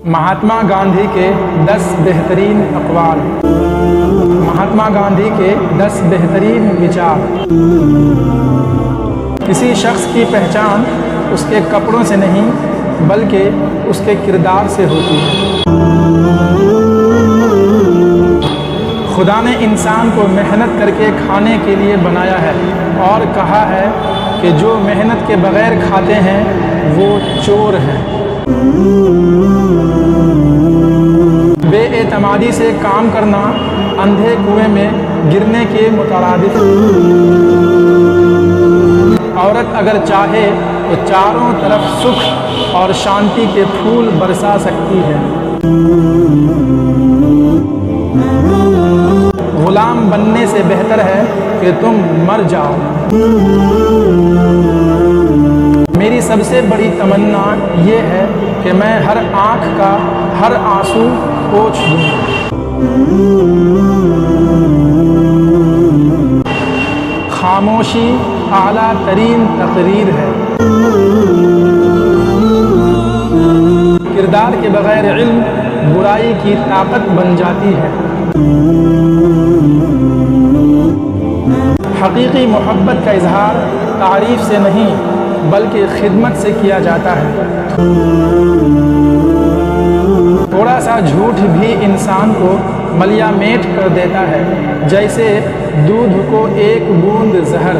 مہاتما گاندھی کے 10 بہترین اقوال۔ مہاتما گاندھی کے 10 بہترین وچار۔ کسی شخص کی پہچان اس کے کپڑوں سے نہیں بلکہ اس کے کردار سے ہوتی ہے۔ خدا نے انسان کو محنت کر کے کھانے کے لیے بنایا ہے اور کہا ہے کہ جو محنت کے بغیر کھاتے ہیں وہ چور ہیں۔ بے اعتمادی سے کام کرنا اندھے کنویں میں گرنے کے مترادف ہے۔ عورت اگر چاہے تو چاروں طرف سکھ اور شانتی کے پھول برسا سکتی ہے۔ غلام بننے سے بہتر ہے کہ تم مر جاؤ۔ میری سب سے بڑی تمنا یہ ہے کہ میں ہر آنکھ کا ہر آنسو پوچھ دوں۔ خاموشی اعلیٰ ترین تقریر ہے۔ کردار کے بغیر علم برائی کی طاقت بن جاتی ہے۔ حقیقی محبت کا اظہار تعریف سے نہیں بلکہ خدمت سے کیا جاتا ہے۔ تھوڑا سا جھوٹ بھی انسان کو ملیا میٹ کر دیتا ہے، جیسے دودھ کو ایک بوند زہر۔